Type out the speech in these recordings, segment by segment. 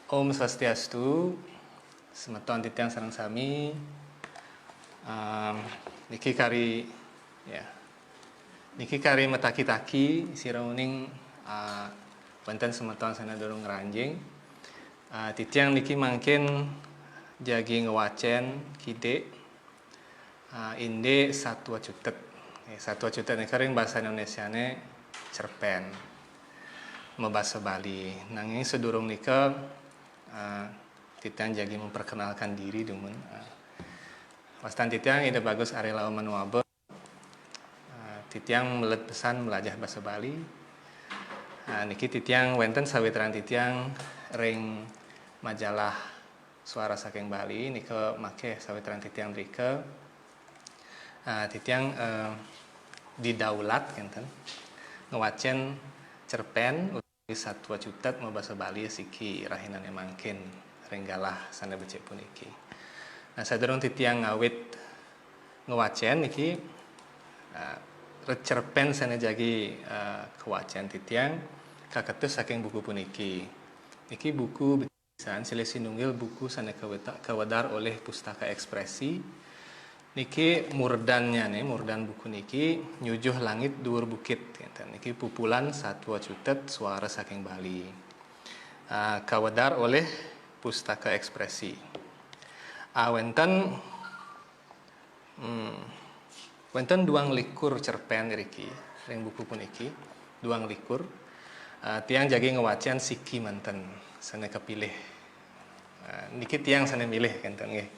Om Swastiastu, semeton titiang sareng sami. Niki kari ya. Niki kari metaki-taki sirauning wonten semeton sana durung ngranjing. Titiang niki mangkin jagi ngewacen kide inde satwa cutet. Satwa cutet ini kering bahasa Indonesiane cerpen. Membahasa Bali. Nanging sedurung nika titiang jagi memperkenalkan diri dumun. Wastan titiang ide bagus arela manuabe. Titiang melet pesan melajah bahasa Bali. Niki titiang wenten sawetran titiang ring majalah Suara Saking Bali nika make sawetran titiang mrike. Titiang didaulat kenten ngewacen cerpen satwa cutet mau bahasa Bali siki rahinane mangkin renggalah sana becek puniki. Sadurung titiang ngawit ngewacen niki cerpen sana jagi kewacen titiang kaketus saking buku puniki. Niki buku becisan silih sinunggil buku sana kawadar oleh Pustaka Ekspresi. Niki murdan buku niki nyujuh langit dhuwur bukit. Niki pupulan Satwa Cutet Suara Saking Bali. Kawadar oleh Pustaka Ekspresi. Wenten 2 cerpen riki ring buku puniki 2. Tiang jagi ngewacen siki manten sana kepilih. Niki tiang sana milih kenten nggih.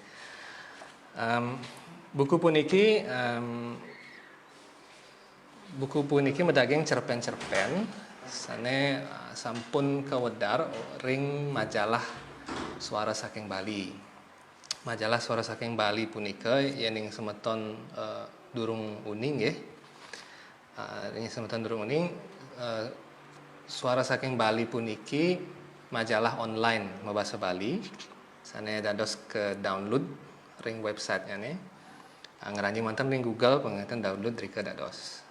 Buku puniki medaging cerpen-cerpen sane sampun kawedar ring majalah Suara Saking Bali. Majalah Suara Saking Bali punika yening semeton durung uning nggih. Ing semeton durung uning Suara Saking Bali puniki majalah online mabasa Bali. Sane dados ke download ring website-nya nih. Ngeranjing mantan ring Google pengertian download rika dados.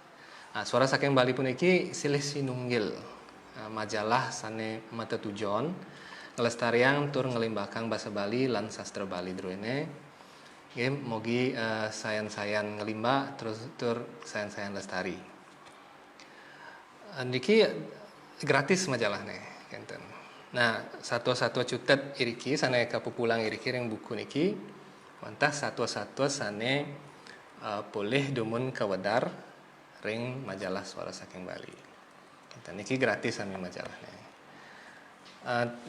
Suara Saking Bali puniki silih sinunggil majalah sane mata tujon ngelestariang tur ngelimbahkan bahasa Bali lan sastra Bali druene. Nggih mogi sayan-sayan ngelimbah terus tur sayan-sayan lestari. Niki gratis majalahnya kenten. Nah, satwa-satwa cutet iriki sane kapupulang iriki ring buku niki mantah satwa-satwa sane boleh dumun kawadar ring majalah Suara Saking Bali. Kita niki gratis ame majalahnya.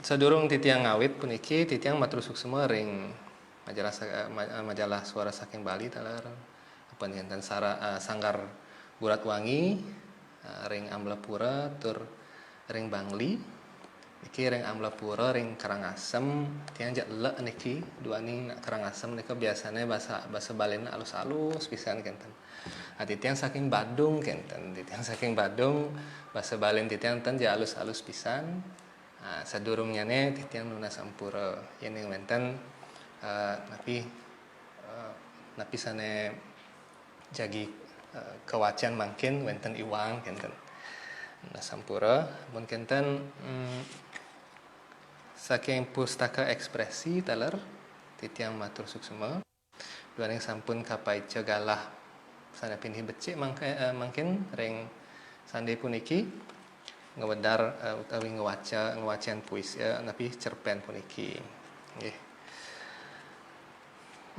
Sedurung titiang ngawit puniki titiang matur suksema ring majalah Suara Saking Bali talar panjenengan Sanggar Burat Wangi ring Amlapura tur ring Bangli. Niki ring Amlapura ring Karangasem tiang jak lek niki duaning Karangasem nika biasanya bahasa Balena alus-alus pisan kenten. Titiang saking Badung kenten. Titiang saking Badung bahasa Balen titiang ten jak alus-alus pisan. Sadurungnya ne titiang nuna sampura yening wenten napi sane jagi kewacan mangkin wenten iwang kenten. Sampura mun kenten saking Pustaka Ekspresi taler titiang matur suksema duaning sampun kapaica galah sana pinhi becik mangkin ring sande puniki ngewedar utawi ngewacen puisi napi cerpen puniki nggih.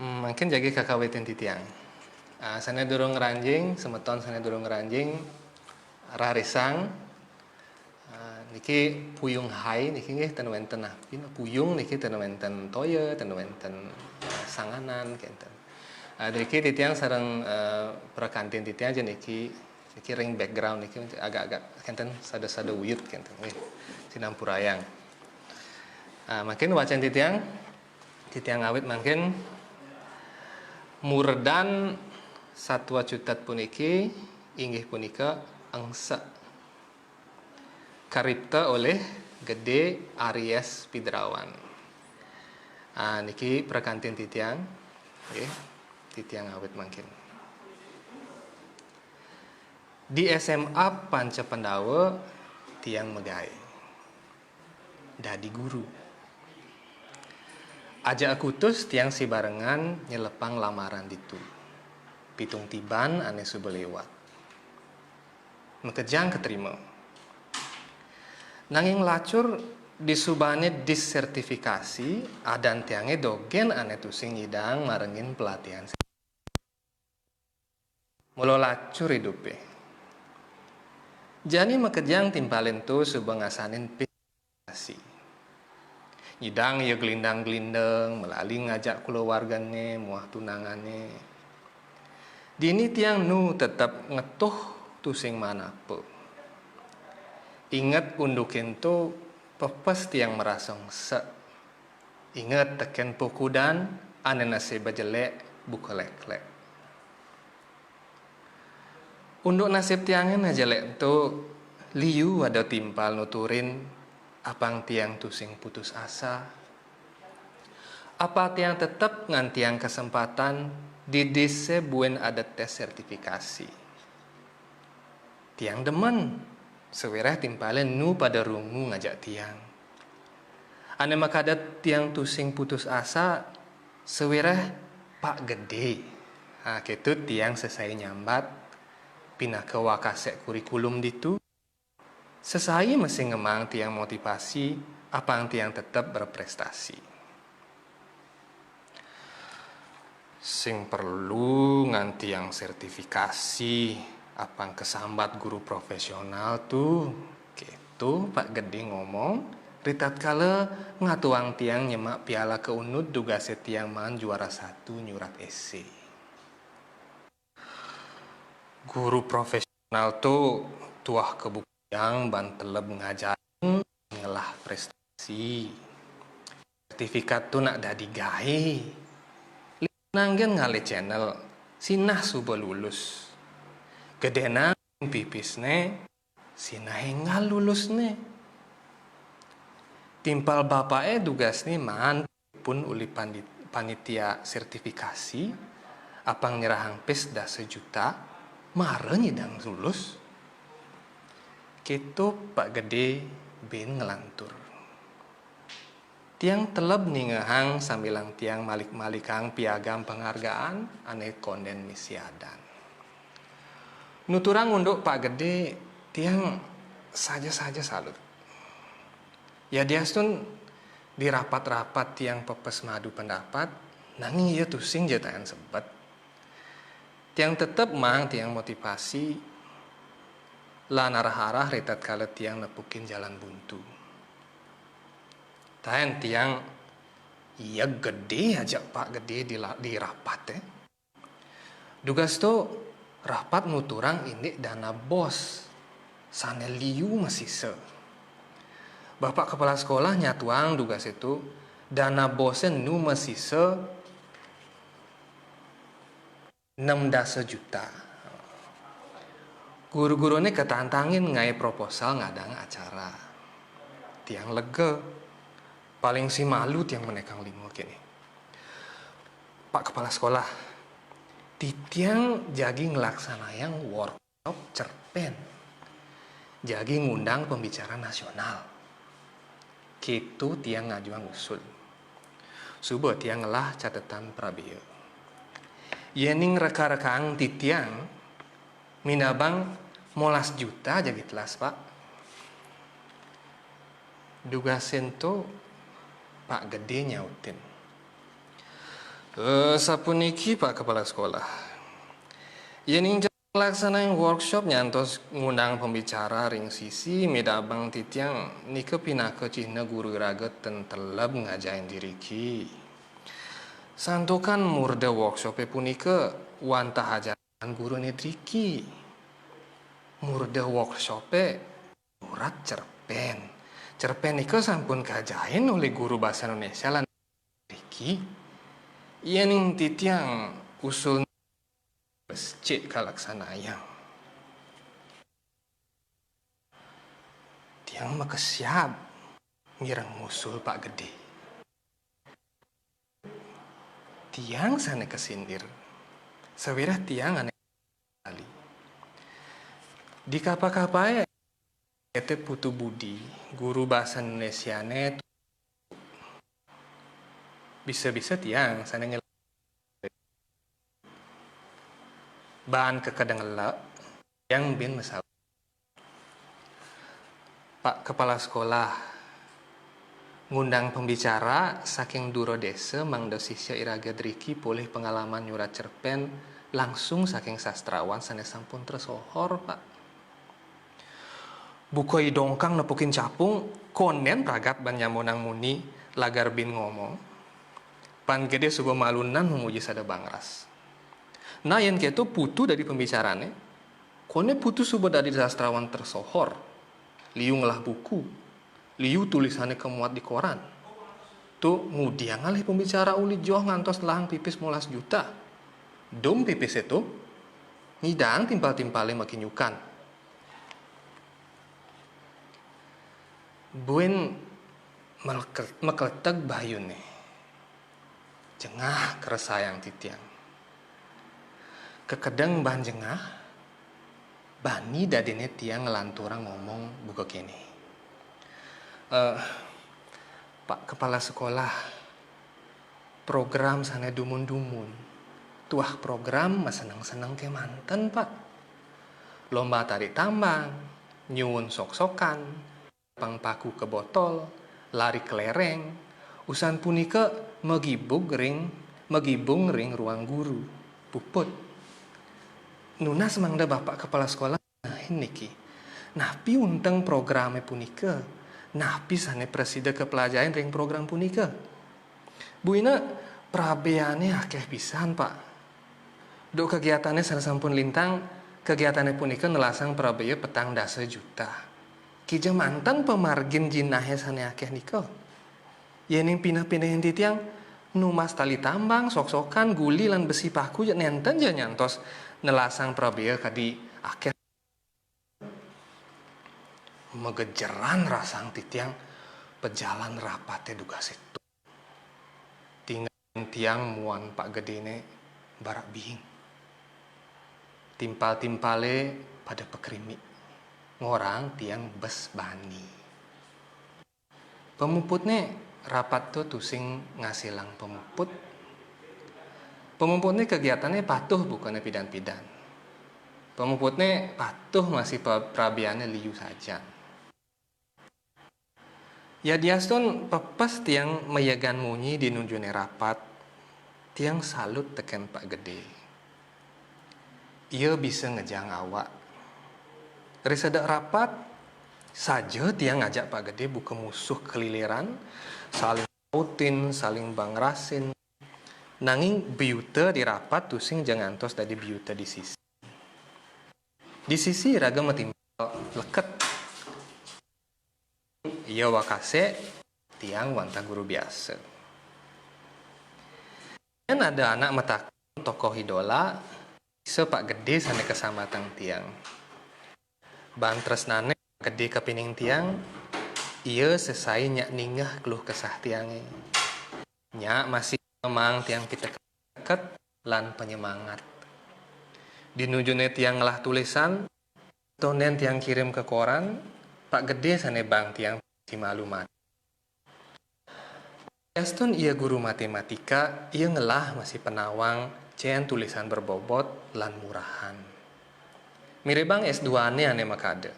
Mungkin jagi kakawitin titiang. Sana durung ngranjing semeton sana durung ngranjing rarisang niki puyung hai niki nggih ten wenten puyung niki ten wenten toya ten wenten sanganan kenten. Niki titiang sareng prakantin titiang aja niki ring background niki agak-agak kenten sada-sada wuyut kenten nggih sinampurayang. Makin wacan titiang awit makin murdan Satwa Cutet puniki inggih punika angsa karipta oleh Gede Aries Pidrawan. Niki prakantin titiang nggih titiang awit mangkin. Di SMA Panca Pandawa tiang megai dadi guru. Ajak akutus tiang si barengan nyelepang lamaran ditu. Pitung tiban ane subelewat. Mekejang keterima. Nanging lacur disubane disertifikasi adan tiange dogen ane tusing nyidang marengin pelatihan. Mula lacur hidupe. Jani mekejang timpalin tu subengasanin pisasi. Nyidang ya gelindang-gelindang, melalui ngajak keluargane, muah tunangane. Dini tiang nu tetap ngetuh tusing manape. Ingat undukin tu pepes tiang merasong se. Ingat teken pukudan, ane nasib jelek buka lek-lek. Unduk nasib tiangnya jelek tu liu ada timpal nuturin apang tiang tusing putus asa. Apa tiang tetap ngantiang kesempatan di dise buen ada tes sertifikasi. Tiang demen sewereh timpalen nu pada rungu ngajak tiang. Ane makadat tiang tusing putus asa sewereh pak gede. Nah, gitu tiang selesai nyambat pindah ke wakasek kurikulum ditu. Sesai mesti ngemang tiang motivasi apang tiang tetap berprestasi. Sing perlu nganti yang sertifikasi apang kesambat guru profesional tuh gitu Pak Gede ngomong ritat kala ngatuang tiang nyemak piala keunud duga setiang man juara 1 nyurat esai. Guru profesional tuh tuah kebuktian ban teleb ngajarin ngelah prestasi. Sertifikat tuh nak dadi gae. Nanggen ngale channel sinah suba lulus. Gedena pipisne sinah ngal lulusne. Timpal bapake tugas ni man pun uli panitia sertifikasi apang nyerahang pes dah 1 juta mare nyidang lulus. Kitu Pak Gede bin ngelantur. Tiang teleb ningehang sambilang tiang malik-malikang piagam penghargaan ane konden misiadan. Nuturang unduk Pak Gede tiang saja-saja salut. Ya diastun di rapat-rapat tiang pepes madu pendapat nanging ia tusing jataan sebet. Tiang tetep mang tiang motivasi lah narah-arah ritat kala tiang nepukin jalan buntu. Tahan tiang iya gede aja Pak Gede di rapat Dugas to rapat nuturang ini dana bos sane liu masih se. Bapak kepala sekolah nyatuang dugas itu dana bosen nu masih se 16 juta. Guru-gurunya ketantangin ngai proposal ngadang acara. Tiang lega. Paling si malu tiang menekang limo kini. Pak kepala sekolah, titiang jagi ngelaksanayang workshop cerpen. Jagi ngundang pembicara nasional. Kitu tiang ngajuang usul. Subuh tiang ngelah catatan prabiyo. Yening reka-rekang titiang minabang molas juta jadi telas Pak. Duga sento Pak Gede nyautin. Sapuniki Pak Kepala Sekolah. Yening laksanain workshop nyantos ngundang pembicara ring sisi medabang titiang nike pinake cihna guru raget tenteleb ngajain diriki. Santukan murde workshopnya punike wantah ajaran guru nedriki. Murde workshopnya urat cerpen. Cerpen nike sampun kajain oleh guru bahasa Indonesia lan Riki. Iya ning titiang usul cek kalaksanayang. Tiang maka siap ngirang usul Pak Gede. Tiang sana kesindir. Sewirah tiang aneh kali. Di kapa-kapai Ete Putu Budi, guru bahasa Indonesia net bisa-bisa tiang sana nyel bahan kekedeng elak yang bin mesal. Pak Kepala Sekolah ngundang pembicara saking duro desa Mang Dosisya Iraga Driki poleh pengalaman nyurat cerpen langsung saking sastrawan sanes sampun tersohor Pak. Bukoi dongkang nepukin capung konen pragat ban nyamonang muni lagar bin ngomong pan gede sugo malunan memuji sada bangras. Nah yang keto putu dari pembicarane kone putu subo dari sastrawan tersohor liu ngelah buku liu tulisannya kemuat di koran tuh ngudiang alih pembicara uli joh ngantos lahang pipis molas juta dom pipis itu ngidang timpal-timpalnya makin nyukan buen mekleteg bayune jengah keresayang titiang kekedeng bahan jengah bani dadine tiang ngelanturang ngomong buka kini Pak Kepala Sekolah program sana dumun-dumun tuah program mas senang-senang ke manten Pak lomba tarik tambang nyuwun sok-sokan pang paku ke botol lari kelereng usan punika megibung ring ruang guru puput nunas mangda Bapak Kepala Sekolah nah ini ki nah pi unteng programnya punika nah pi sane presida kepelajaran ring program punika Bu Ina prabeane akeh pisan Pak do kegiatannya sana sampun lintang kegiatannya punika nelasang prabea petang dasa juta kijang mantan pemargin jinahnya sana akeh niko yening pinah-pinah yang titiang numas tali tambang sok-sokan guli lan besi paku nenten ja nyantos nelasang prabea kadi akeh megejeran rasang titiang pejalan rapate duga situ tinggal tiang muan Pak Gedene barak bing timpal-timpale pada pekrimi ngorang tiang bes bani pemuputnya rapat tuh tusing ngasilang pemuputnya kegiatannya patuh bukannya pidan-pidan pemuputnya patuh masih prabiannya liu saja ya diaston pepas tiang meyagan munyi di nunjune rapat tiang salut teken Pak Gede ia bisa ngejang awak risedak rapat saja tiang ngajak Pak Gede buka musuh keliliran saling pautin saling bangrasin nanging biute di rapat tusing jangan tos tadi biute di sisi raga metimbal leket iya wakase tiang wanta guru biasa dan ada anak metak tokoh idola bisa Pak Gede sana kesamatan tiang bantres nane Gede kepining tiang ia selesai nyak ninggah keluh kesah tiangnya nyak masih memang tiang kita deket lan penyemangat dinujune tiang ngelah tulisan tonen tiang kirim ke koran Pak Gede sana bang tiang si malumat Aston ia guru matematika ia ngelah masih penawang cian tulisan berbobot lan murahan mirip bang S2 ane makade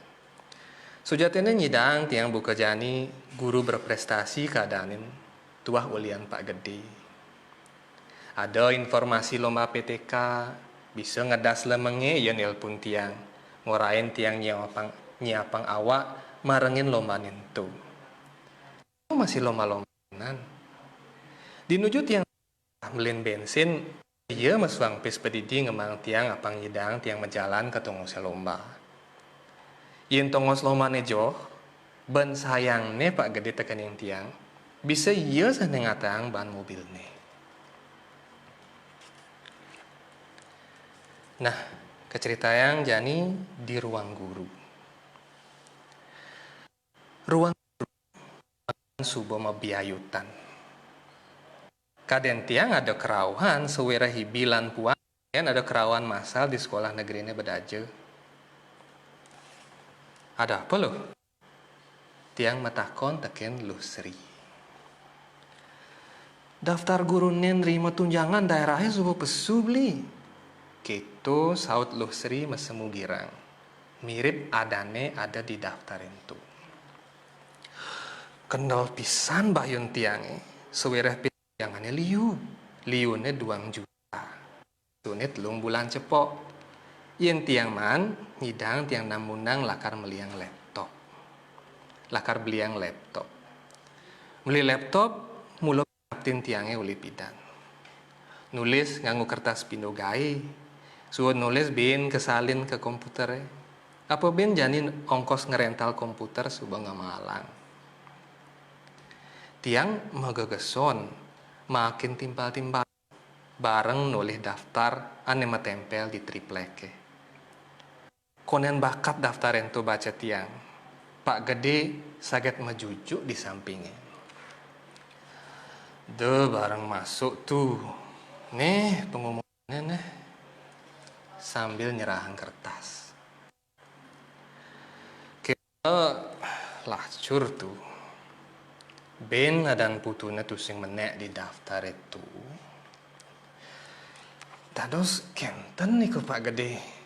sujatene nyidang tiang buka jani guru berprestasi keadaanin tuah ulian Pak Gede ada informasi lomba PTK bisa ngedas lemenge ya nelpon tiang ngorain tiang nyiapang awak marengin lomba nentu masih lomba-lombaan dinuju tiang melin bensin iya meswang pis pedidi ngemang tiang apang nyidang tiang menjalan ke tongos lomba yen tongos lomba nejo ban sayang ne Pak Gede tekening tiang bisa iya sana ngatang ban mobil ne nah keceritayang jani di ruang guru subo mabiayutan kaden tiang ada kerauhan sewira hibilan puan dan ada kerawan masal di sekolah negeri ini bedaje ada apa loh tiang metakon teken Lusri Daftar gurune nerima tunjangan daerahnya subuh pesu beli. Gitu saut Luh Sri mesemu girang. Mirip adane ada di daftar itu. Kendal pisan bayun tiange. Sewereh pisangannya liu. Liune 2 juta. Tune 3 bulan cepok. Yen tiang man, nyidang tiang namunang lakar meliang laptop. Lakar beliang laptop. Beli laptop, mulo kaptin tiangnya uli pidan. Nulis nganggo kertas pindo gae. Suwun nulis bin kesalin ke komputer. Apa bin janin ongkos ngerental komputer subang ngamalang. Tiang magageson, makin timpal-timpal. Bareng nulis daftar ane matempel di tripleke. Konen bakat daftar ento baca tiang. Pak Gede saget majujuk di sampingnya. Bareng masuk tuh. Nih pengumumannya nih. Sambil nyerahan kertas. Kita lacur tuh. Ben dan putune tuh sing menek di daftar itu. Tados kenten nih Pak Gede.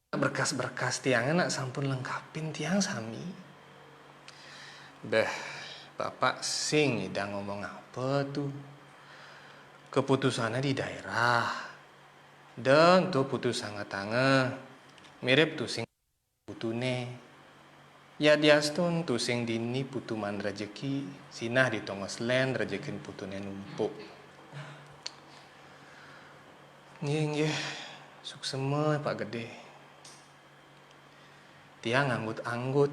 Berkas-berkas tiangnya nak sampun lengkapin tiang sami. Bapak sing idang ngomong apa tuh? Keputusannya di daerah. Dan tuh putusan tangan mirip tuh sing putune. Ya diastun tuh sing dini putuman rejeki sinah di tongoslen rejekin putune numpuk. Nggih, suksema Pak Gede. Tiang anggut-anggut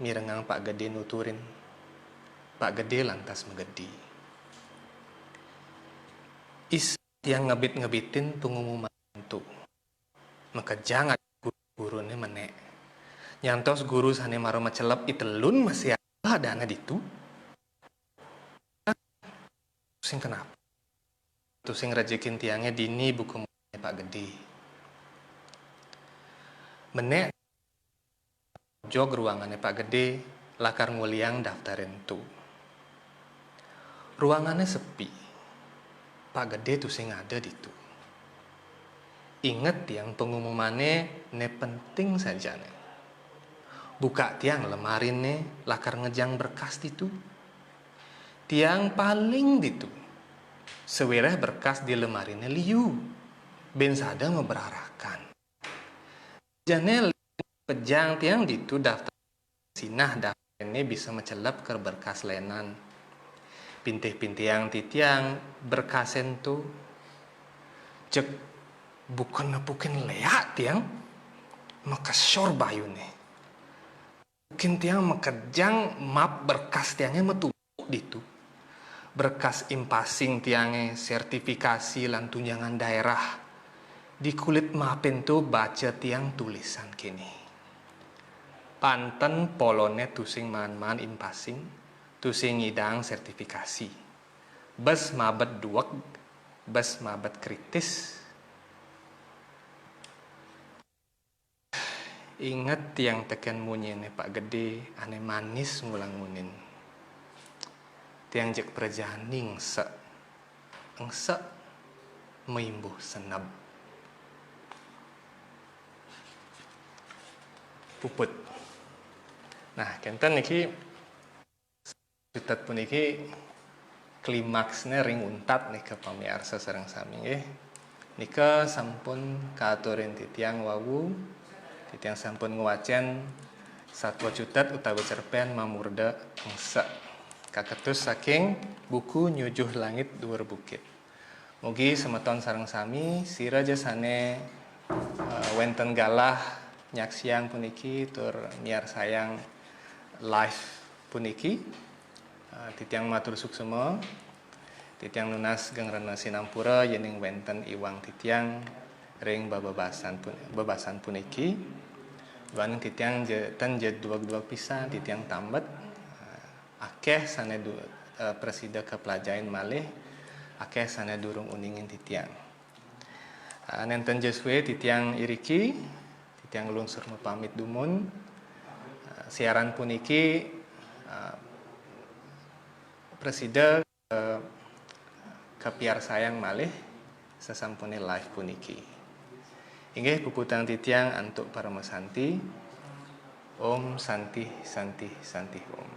mirengang Pak Gede nuturin. Pak Gede lantas megedi. Tiang ngebit-ngebitin pengumuman itu. Maka jangan guru-gurunya menek. Nyantos guru sane maro macelep itelun masih ada dana ditu. Sing kenapa? Tu sing rejekin tiangnya dini buku Pak Gede. Menek jog ruangannya Pak Gede, lakar nguliang daftarin tu. Ruangannya sepi. Pak Gede tuh sing ada di tu. Ingat yang pengumumannya ne penting saja ne. Buka tiang lemarin ne, lakar ngejang berkas itu. Tiang paling ditu. Sewereh berkas di lemarinnya liu. Ben sada memberarakan. Jane pejang tiang ditu daftar sinah daftar ini bisa mencelap ke berkas lenan. Pintih-pintih yang titiang berkasen tu cek bukan nepukin leak tiang maka syur bayune. Mungkin tiang mekejang map berkas tiangnya metumpuk ditu. Berkas impasing tiangnya sertifikasi lan tunjangan daerah. Di kulit mapin tu baca tiang tulisan kini. Panten polone tusing man-man impasing, tusing ngidang sertifikasi. Bes mabet duak, bes mabet kritis. Ingat yang teken munyene Pak Gede, ane manis ngulang munin. Tiang jek perjaning engse meimbuh senab. Puput. Nah, kenten niki jutat puniki klimaksnya ring untat nih ke pamiarsa sareng sami nggih. Nika sampun kaaturin titiang wawu, titiang sampun ngwacen satwa jutat utawi cerpen mamurda engse. Kaketus saking buku Nyujuh Langit Dhuwur Bukit. Mugi semeton sareng sami sira jasane wenten galah nyaksiang puniki tur miar sayang live puniki. Titiang matur suksema, titiang nunas gengrena sinampura yening wenten iwang titiang ring bebasan puniki. Wan titiang ten jed dua pisan titiang tambet akeh sane presida kepelajain malih akeh sane durung uningin titiang. Nenten jeswe titiang iriki titiang lungsur pamit dumun. Siaran puniki presida kepiar sayang malih sasampune live puniki. Inggih puputang titiang antuk para mesanti. Om Santi Santi Santi Om.